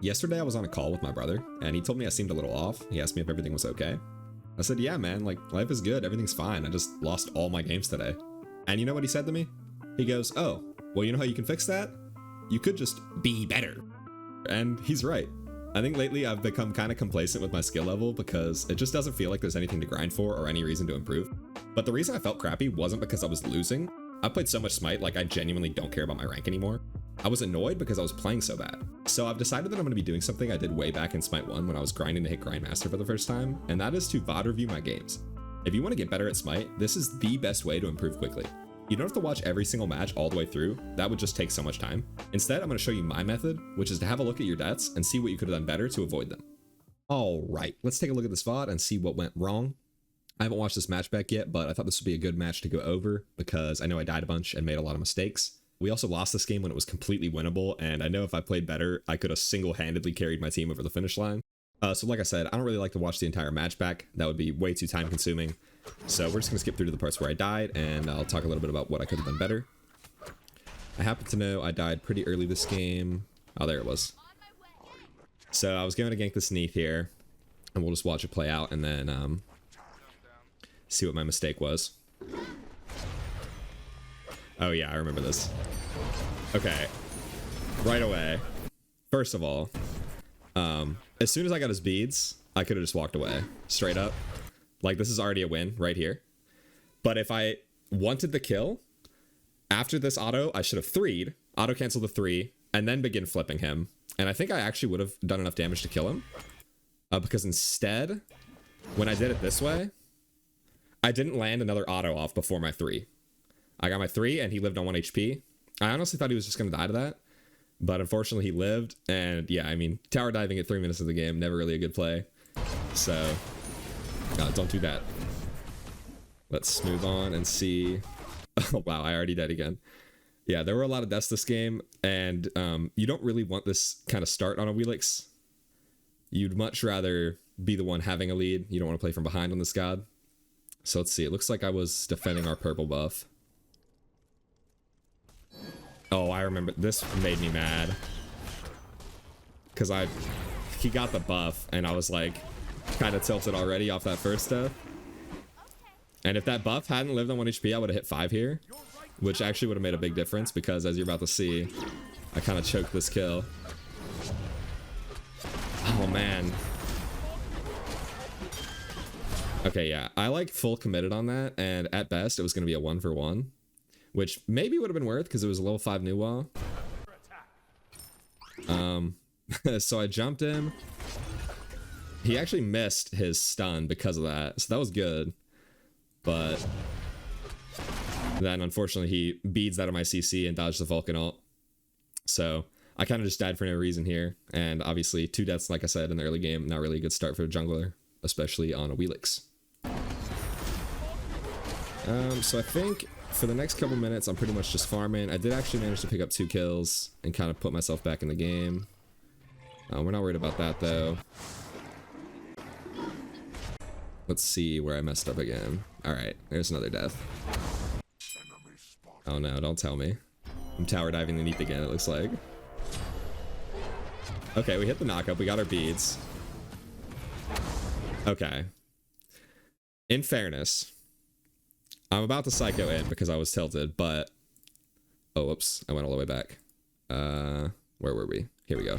Yesterday I was on a call with my brother and he told me I seemed a little off. He asked me if everything was okay. I said, yeah, man, like life is good. Everything's fine. I just lost all my games today. And you know what he said to me? He goes, oh, well, you know how you can fix that? You could just be better. And he's right. I think lately I've become kind of complacent with my skill level because it just doesn't feel like there's anything to grind for or any reason to improve. But the reason I felt crappy wasn't because I was losing. I played so much Smite, like I genuinely don't care about my rank anymore. I was annoyed because I was playing so bad. So I've decided that I'm going to be doing something I did way back in Smite 1 when I was grinding to hit Grandmaster for the first time, and that is to VOD review my games. If you want to get better at Smite, this is the best way to improve quickly. You don't have to watch every single match all the way through. That would just take so much time. Instead, I'm going to show you my method, which is to have a look at your deaths and see what you could have done better to avoid them. All right, let's take a look at this VOD and see what went wrong. I haven't watched this match back yet, but I thought this would be a good match to go over because I know I died a bunch and made a lot of mistakes. We also lost this game when it was completely winnable, and I know if I played better, I could have single-handedly carried my team over the finish line. So like I said, I don't really like to watch the entire match back. That would be way too time-consuming. So we're just going to skip through to the parts where I died, and I'll talk a little bit about what I could have done better. I happen to know I died pretty early this game. Oh, there it was. So I was going to gank this Neath here, and we'll just watch it play out, and then see what my mistake was. Oh yeah, I remember this. Okay, right away. First of all, as soon as I got his beads, I could have just walked away, straight up. Like, this is already a win right here. But if I wanted the kill, after this auto, I should have 3'd, auto-cancel the 3, and then begin flipping him. And I think I actually would have done enough damage to kill him. Because instead, when I did it this way, I didn't land another auto off before my 3. I got my 3 and he lived on 1 HP. I honestly thought he was just going to die to that. But unfortunately he lived. And yeah, I mean, tower diving at 3 minutes of the game, never really a good play. So, don't do that. Let's move on and see. Oh, wow, I already died again. Yeah, there were a lot of deaths this game. And you don't really want this kind of start on a Wheelix. You'd much rather be the one having a lead. You don't want to play from behind on this god. So let's see. It looks like I was defending our purple buff. Oh, I remember. This made me mad. Because he got the buff, and I was like, kind of tilted already off that first death. And if that buff hadn't lived on 1 HP, I would have hit 5 here. Which actually would have made a big difference, because as you're about to see, I kind of choked this kill. Oh, man. Okay, yeah. I like full committed on that, and at best, it was going to be a 1-for-1. Which maybe would have been worth because it was a level 5 new wall. So I jumped him. He actually missed his stun because of that. So that was good. But then unfortunately he beads out of my CC and dodged the Vulcan ult. So I kind of just died for no reason here. And obviously 2 deaths, like I said, in the early game. Not really a good start for a jungler, especially on a Wheelix. So I think for the next couple minutes, I'm pretty much just farming. I did actually manage to pick up 2 kills and kind of put myself back in the game. We're not worried about that, though. Let's see where I messed up again. All right, there's another death. Oh, no, don't tell me. I'm tower diving the Neath again, it looks like. Okay, we hit the knockup. We got our beads. Okay. In fairness, I'm about to psycho in because I was tilted, but... Oh, whoops. I went all the way back. Where were we? Here we go.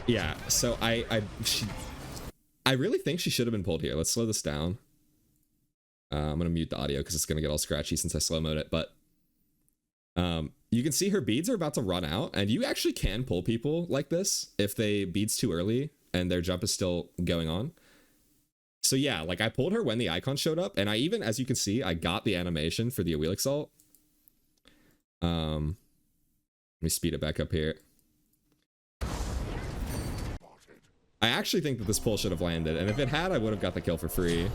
Yeah, so I really think she should have been pulled here. Let's slow this down. I'm going to mute the audio because it's going to get all scratchy since I slow mode it, but... you can see her beads are about to run out, and you actually can pull people like this if they beads too early and their jump is still going on. So yeah, like I pulled her when the icon showed up, and I even, as you can see, I got the animation for the Wheelix ult. Let me speed it back up here. I actually think that this pull should have landed, and if it had, I would have got the kill for free.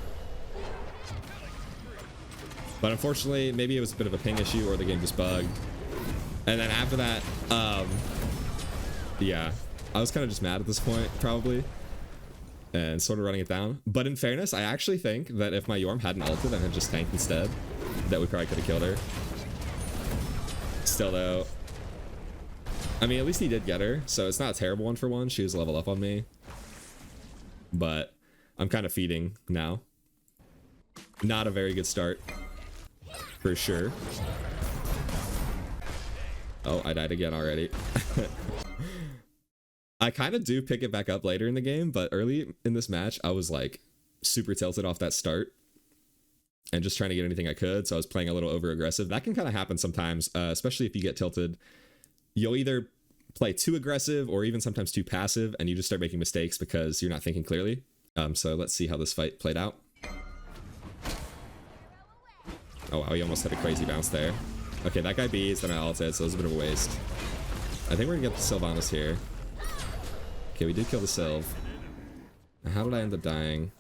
But unfortunately, maybe it was a bit of a ping issue or the game just bugged. And then after that, yeah, I was kind of just mad at this point, probably. And sort of running it down. But in fairness, I actually think that if my Yorm hadn't ulted and had just tanked instead, that we probably could have killed her. Still though, I mean, at least he did get her, so it's not a terrible 1-for-1. She was a level up on me. But I'm kind of feeding now. Not a very good start. For sure. Oh, I died again already. I kind of do pick it back up later in the game, but early in this match, I was like super tilted off that start and just trying to get anything I could. So I was playing a little over aggressive. That can kind of happen sometimes, especially if you get tilted. You'll either play too aggressive or even sometimes too passive, and you just start making mistakes because you're not thinking clearly. So let's see how this fight played out. Oh wow, he almost had a crazy bounce there. Okay, that guy B's, then I ulted, so it was a bit of a waste. I think we're gonna get the Sylvanas here. Okay, we did kill the Sylv. How did I end up dying?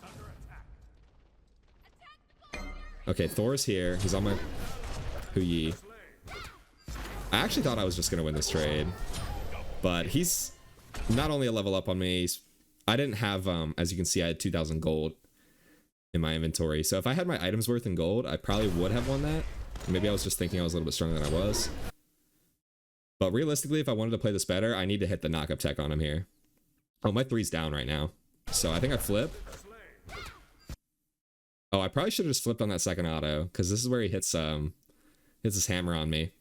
Okay, Thor's here. He's on my Huyi. I actually thought I was just gonna win this trade, but he's not only a level up on me. I didn't have, as you can see, I had 2,000 gold in my inventory. So if I had my items worth in gold, I probably would have won that. Maybe I was just thinking I was a little bit stronger than I was. But realistically, if I wanted to play this better, I need to hit the knock-up tech on him here. Oh, my 3's down right now. So I think I flip. Oh, I probably should have just flipped on that second auto, because this is where he hits his hammer on me.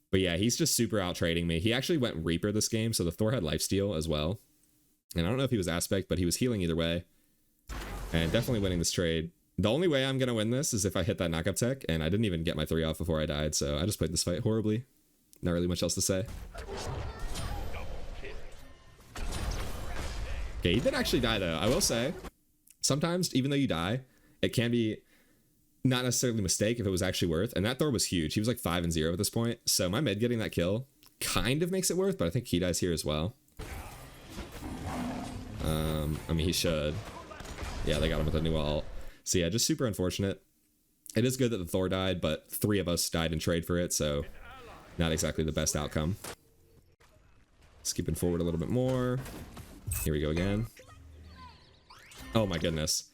But yeah, he's just super out-trading me. He actually went Reaper this game, so the Thor had lifesteal as well. And I don't know if he was Aspect, but he was healing either way. And definitely winning this trade. The only way I'm going to win this is if I hit that knock-up tech, and I didn't even get my 3 off before I died, so I just played this fight horribly. Not really much else to say. Okay, he did actually die though. I will say, sometimes, even though you die, it can be not necessarily a mistake if it was actually worth. And that Thor was huge. He was like 5-0 at this point. So my mid getting that kill kind of makes it worth, but I think he dies here as well. I mean, he should. Yeah, they got him with a new ult. So yeah, just super unfortunate. It is good that the Thor died, but 3 of us died in trade for it, so not exactly the best outcome. Skipping forward a little bit more. Here we go again. Oh my goodness.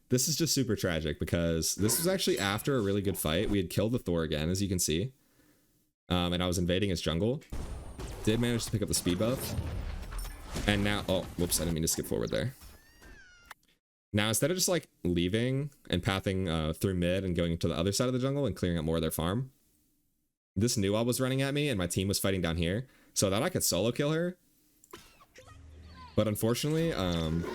This is just super tragic because this was actually after a really good fight. We had killed the Thor again, as you can see. And I was invading his jungle. Did manage to pick up the speed buff. And now, oh, whoops, I didn't mean to skip forward there. Now, instead of just like leaving and pathing through mid and going to the other side of the jungle and clearing up more of their farm, this Nuwa was running at me and my team was fighting down here. So that I could solo kill her. But unfortunately, the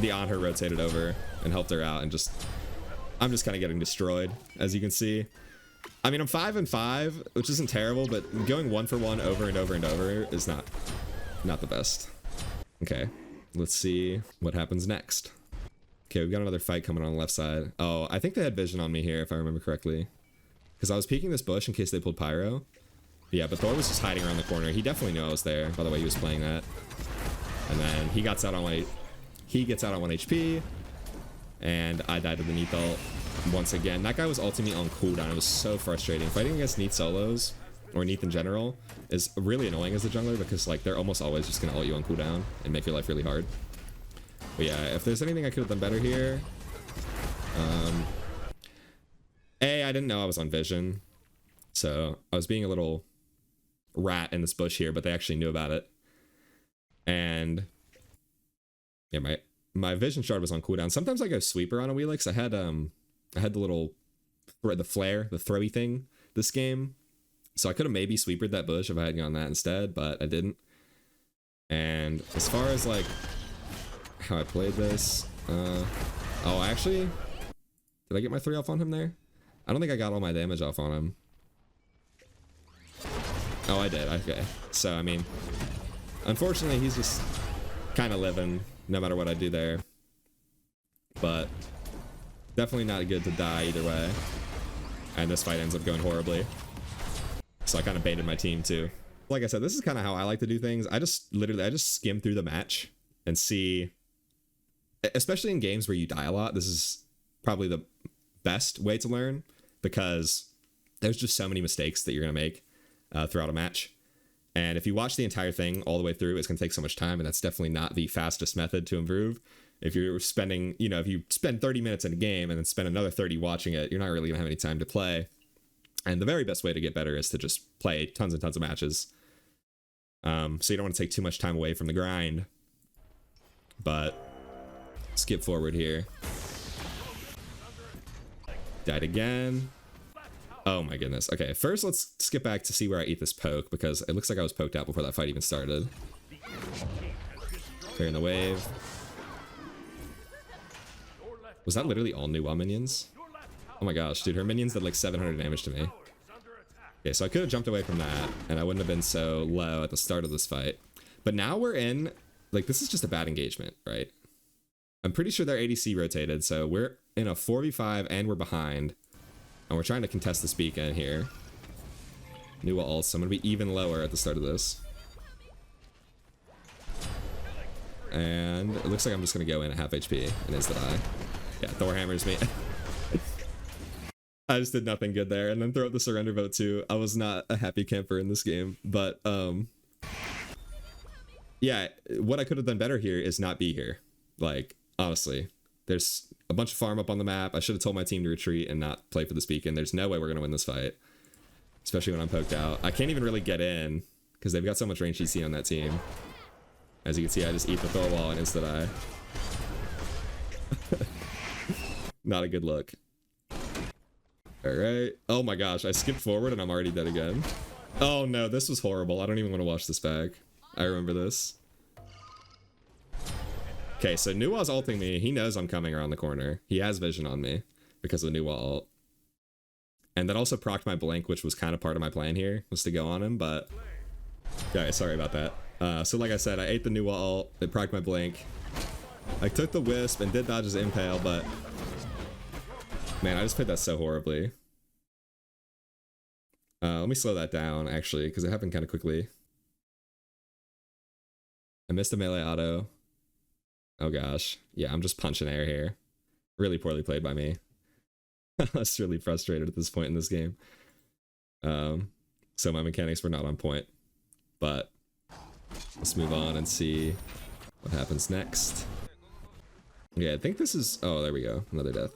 Anhur rotated over and helped her out, and I'm just kind of getting destroyed, as you can see. I mean, I'm 5-5, which isn't terrible, but going 1-for-1 over and over and over is not the best. Okay, let's see what happens next. Okay, we've got another fight coming on the left side. Oh, I think they had vision on me here, if I remember correctly, because I was peeking this bush in case they pulled pyro. Yeah, but Thor was just hiding around the corner. He definitely knew I was there by the way he was playing that. And then he gets out on 1 HP, and I died to the Neath ult once again. That guy was ulting me on cooldown. It was so frustrating. Fighting against Neath solos, or Neath in general, is really annoying as a jungler because like they're almost always just gonna ult you on cooldown and make your life really hard. But yeah, if there's anything I could have done better here, I didn't know I was on vision, so I was being a little rat in this bush here, but they actually knew about it. And yeah, my vision shard was on cooldown. Sometimes I go sweeper on a wheelie because I had the little the flare, the throwy thing this game, so I could have maybe sweepered that bush if I had gone that instead, but I didn't. And as far as like how I played this, oh, actually, did I get my 3 off on him there? I don't think I got all my damage off on him. Oh, I did. Okay, so I mean, unfortunately, he's just kind of living no matter what I do there. But definitely not good to die either way. And this fight ends up going horribly. So I kind of baited my team too. Like I said, this is kind of how I like to do things. I just skim through the match and see, especially in games where you die a lot, this is probably the best way to learn because there's just so many mistakes that you're going to make throughout a match. And if you watch the entire thing all the way through, it's going to take so much time, and that's definitely not the fastest method to improve. If you're spending, if you spend 30 minutes in a game and then spend another 30 watching it, you're not really going to have any time to play. And the very best way to get better is to just play tons and tons of matches So you don't want to take too much time away from the grind. But skip forward here. Died again. Oh my goodness. Okay, first let's skip back to see where I eat this poke, because it looks like I was poked out before that fight even started. Clearing the wave. Was that literally all Nuwa minions? Oh my gosh, dude, her minions did like 700 damage to me. Okay, so I could have jumped away from that, and I wouldn't have been so low at the start of this fight. But now we're in, like, this is just a bad engagement, right? I'm pretty sure their ADC rotated, so we're in a 4v5 and we're behind. And we're trying to contest this beacon here. Nuwa ults, so I'm gonna be even lower at the start of this. And it looks like I'm just gonna go in at half HP and insta-die. Yeah, Thor hammers me. I just did nothing good there, and then throw out the surrender vote too. I was not a happy camper in this game, but yeah, what I could have done better here is not be here. Like, honestly, there's a bunch of farm up on the map. I should have told my team to retreat and not play for this beacon. There's no way we're gonna win this fight, especially when I'm poked out. I can't even really get in because they've got so much range CC on that team. As you can see, I just eat the Thor wall and insta-die. Not a good look. Alright. Oh my gosh, I skipped forward and I'm already dead again. Oh no, this was horrible. I don't even want to watch this back. I remember this. Okay, so Nuwa's ulting me. He knows I'm coming around the corner. He has vision on me because of the Nuwa ult. And that also procced my blink, which was kind of part of my plan here, was to go on him, but... yeah, sorry about that. So like I said, I ate the Nuwa ult. It procced my blink. I took the Wisp and did dodge his Impale, but... man, I just played that so horribly. Let me slow that down, actually, because it happened kind of quickly. I missed a melee auto. Oh gosh. Yeah, I'm just punching air here. Really poorly played by me. I was really frustrated at this point in this game. So my mechanics were not on point. But let's move on and see what happens next. Yeah, I think this is... oh, there we go. Another death.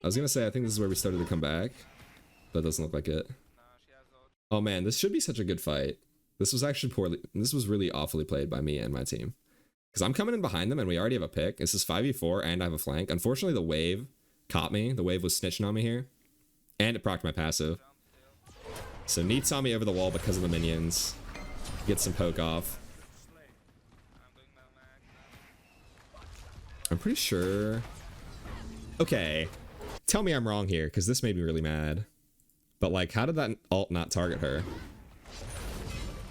I was gonna say, I think this is where we started to come back, but it doesn't look like it. Oh man, this should be such a good fight. This was actually poorly... this was really awfully played by me and my team. Because I'm coming in behind them and we already have a pick. This is 5v4 and I have a flank. Unfortunately, the wave caught me. The wave was snitching on me here. And it procced my passive. So Neat saw me over the wall because of the minions. Get some poke off. I'm pretty sure... okay. Tell me I'm wrong here, because this made me really mad. But like, how did that ult not target her?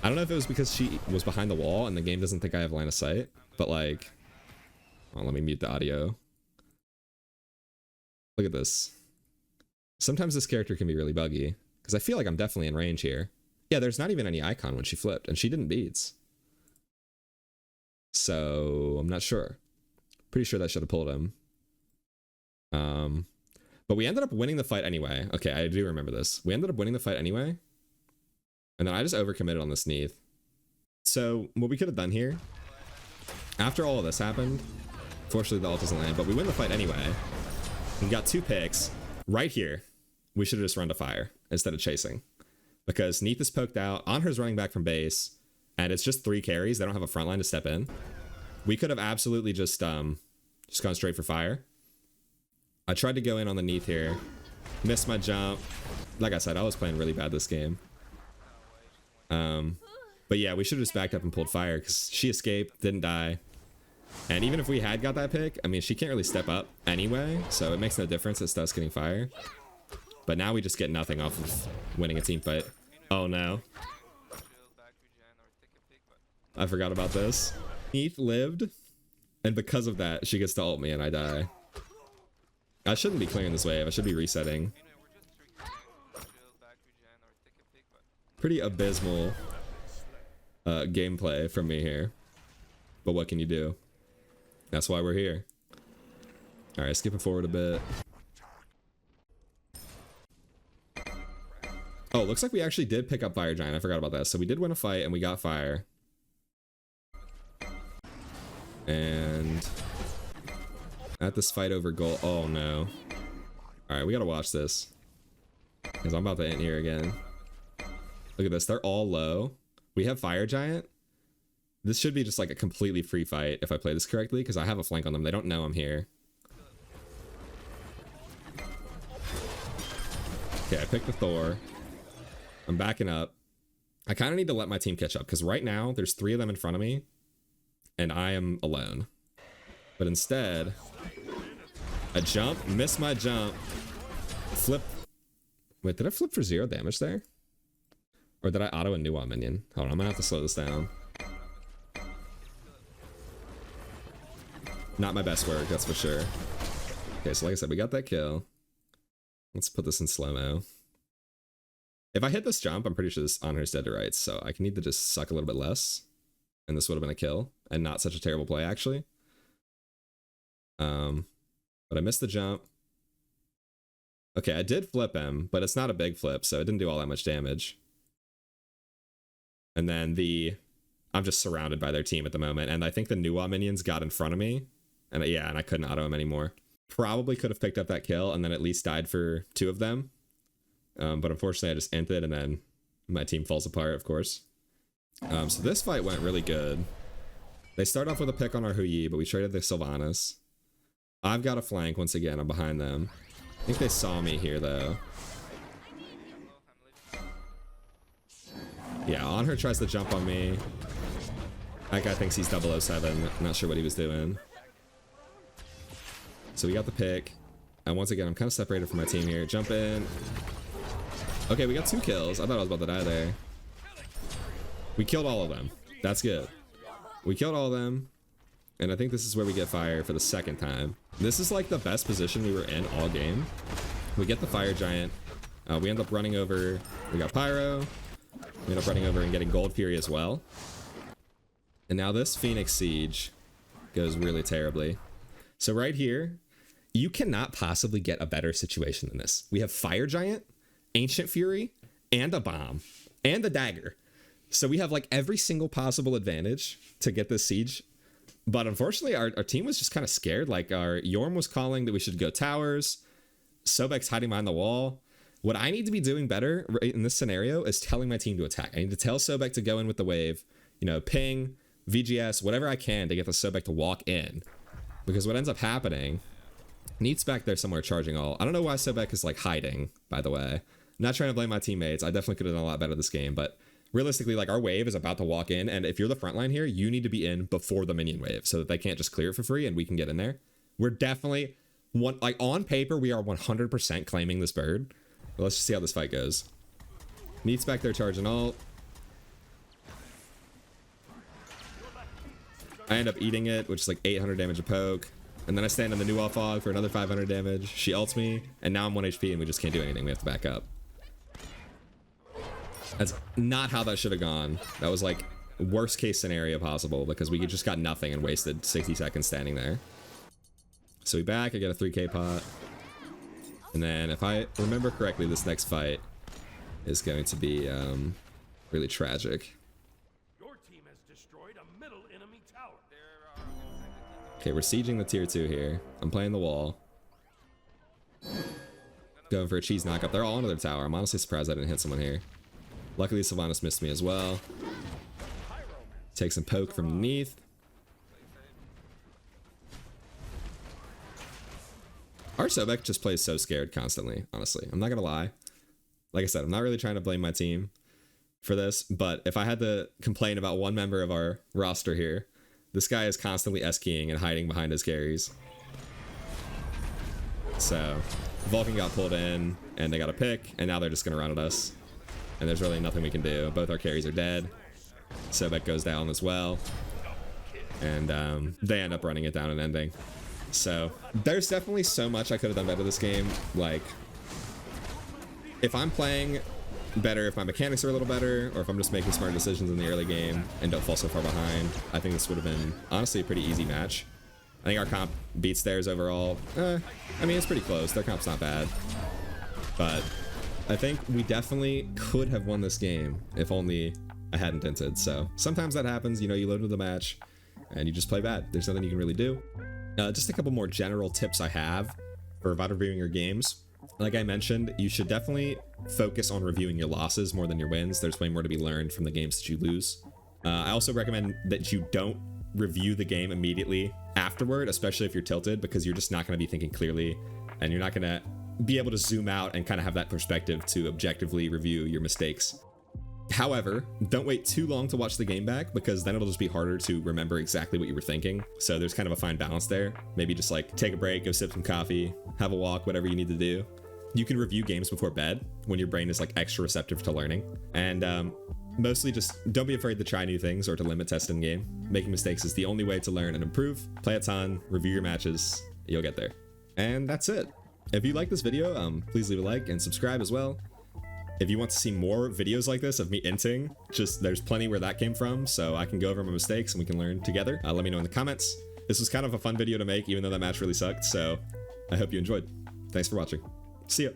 I don't know if it was because she was behind the wall and the game doesn't think I have line of sight, but like... oh, let me mute the audio. Look at this. Sometimes this character can be really buggy, because I feel like I'm definitely in range here. Yeah, there's not even any icon when she flipped, and she didn't beats. So, I'm not sure. Pretty sure that should have pulled him. But we ended up winning the fight anyway. Okay, I do remember this. We ended up winning the fight anyway. And then I just overcommitted on this Neath. So, what we could have done here, after all of this happened, fortunately the ult doesn't land, but we win the fight anyway. We got 2 picks right here. We should have just run to fire instead of chasing. Because Neath is poked out, Anher's running back from base, and it's just 3 carries. They don't have a front line to step in. We could have absolutely just gone straight for fire. I tried to go in on the Neath here. Missed my jump. Like I said, I was playing really bad this game. But yeah, we should have just backed up and pulled fire because she escaped, didn't die. And even if we had got that pick, I mean, she can't really step up anyway, so it makes no difference as to us getting fire. But now we just get nothing off of winning a team fight. Oh no. I forgot about this. Neath lived, and because of that, she gets to ult me and I die. I shouldn't be clearing this wave. I should be resetting. Pretty abysmal gameplay from me here. But what can you do? That's why we're here. Alright, skipping forward a bit. Oh, looks like we actually did pick up Fire Giant. I forgot about that. So we did win a fight and we got fire. And... at this fight over gold. Oh no. Alright, we gotta watch this. Because I'm about to end here again. Look at this. They're all low. We have Fire Giant. This should be just like a completely free fight if I play this correctly, because I have a flank on them. They don't know I'm here. Okay, I picked the Thor. I'm backing up. I kind of need to let my team catch up, because right now there's 3 of them in front of me, and I am alone. But instead, I jump, miss my jump, flip. Wait, did I flip for 0 damage there? Or did I auto a Nuwa minion? Hold on, I'm gonna have to slow this down. Not my best work, that's for sure. Okay, so like I said, we got that kill. Let's put this in slow-mo. If I hit this jump, I'm pretty sure this Honor is dead to rights, so I can need to just suck a little bit less. And this would have been a kill, and not such a terrible play, actually. But I missed the jump. Okay, I did flip him, but it's not a big flip, so it didn't do all that much damage. And then I'm just surrounded by their team at the moment, and I think the Nuwa minions got in front of me. And yeah, and I couldn't auto him anymore. Probably could have picked up that kill and then at least died for 2 of them. But unfortunately I just inted and then my team falls apart, of course. So this fight went really good. They start off with a pick on our Huyi, but we traded the Sylvanas. I've got a flank once again, I'm behind them. I think they saw me here though. Yeah, Onher tries to jump on me. That guy thinks he's 007, not sure what he was doing. So we got the pick. And once again, I'm kind of separated from my team here. Jump in. Okay, we got 2 kills. I thought I was about to die there. We killed all of them. That's good. We killed all of them. And I think this is where we get fire for the 2nd time. This is like the best position we were in all game. We get the fire giant. We end up running over. We got pyro. We end up running over and getting gold fury as well. And now this Phoenix siege goes really terribly. So right here, you cannot possibly get a better situation than this. We have fire giant, ancient fury, and a bomb, and a dagger. So we have like every single possible advantage to get this siege. But unfortunately, our team was just kind of scared. Like our Yorm was calling that we should go towers. Sobek's hiding behind the wall. What I need to be doing better in this scenario is telling my team to attack. I need to tell Sobek to go in with the wave, you know, ping, VGS, whatever I can to get the Sobek to walk in. Because what ends up happening, Neat's back there somewhere charging all. I don't know why Sobek is like hiding, by the way. I'm not trying to blame my teammates. I definitely could have done a lot better this game, but realistically, like our wave is about to walk in, and if you're the front line here, you need to be in before the minion wave so that they can't just clear it for free and we can get in there. We're definitely like on paper, we are 100% claiming this bird. But let's just see how this fight goes. Neat's back there charging ult. I end up eating it, which is like 800 damage a poke. And then I stand on the Nuwa fog for another 500 damage. She ults me, and now I'm 1 HP and we just can't do anything. We have to back up. That's not how that should have gone. That was like worst case scenario possible because we just got nothing and wasted 60 seconds standing there. So we back, I get a 3k pot. And then if I remember correctly, this next fight is going to be really tragic. Okay, we're sieging the tier 2 here. I'm playing the wall. Going for a cheese knockup. They're all under their tower. I'm honestly surprised I didn't hit someone here. Luckily, Sylvanas missed me as well. Take some poke from underneath. Our Sobek just plays so scared constantly, honestly. I'm not gonna lie. Like I said, I'm not really trying to blame my team for this, but if I had to complain about one member of our roster here, this guy is constantly S-keying and hiding behind his carries. So, Vulcan got pulled in, and they got a pick, and now they're just gonna run at us. And there's really nothing we can do. Both our carries are dead. Sobek goes down as well. And they end up running it down and ending. So, there's definitely so much I could have done better this game. Like, if I'm playing better, if my mechanics are a little better, or if I'm just making smart decisions in the early game and don't fall so far behind, I think this would have been, honestly, a pretty easy match. I think our comp beats theirs overall. I mean, it's pretty close. Their comp's not bad. But I think we definitely could have won this game if only I hadn't inted. So sometimes that happens. You know, you load into the match and you just play bad. There's nothing you can really do. Just a couple more general tips I have for about reviewing your games. Like I mentioned, you should definitely focus on reviewing your losses more than your wins. There's way more to be learned from the games that you lose. I also recommend that you don't review the game immediately afterward, especially if you're tilted, because you're just not going to be thinking clearly, and you're not going to be able to zoom out and kind of have that perspective to objectively review your mistakes. However, don't wait too long to watch the game back, because then it'll just be harder to remember exactly what you were thinking. So there's kind of a fine balance there. Maybe just like take a break, go sip some coffee, have a walk, whatever you need to do. You can review games before bed when your brain is like extra receptive to learning. And mostly just don't be afraid to try new things or to limit test in game. Making mistakes is the only way to learn and improve. Play a ton, review your matches, you'll get there. And that's it. If you like this video, please leave a like and subscribe as well. If you want to see more videos like this of me inting, just there's plenty where that came from, so I can go over my mistakes and we can learn together. Let me know in the comments. This was kind of a fun video to make, even though that match really sucked, so I hope you enjoyed. Thanks for watching. See ya.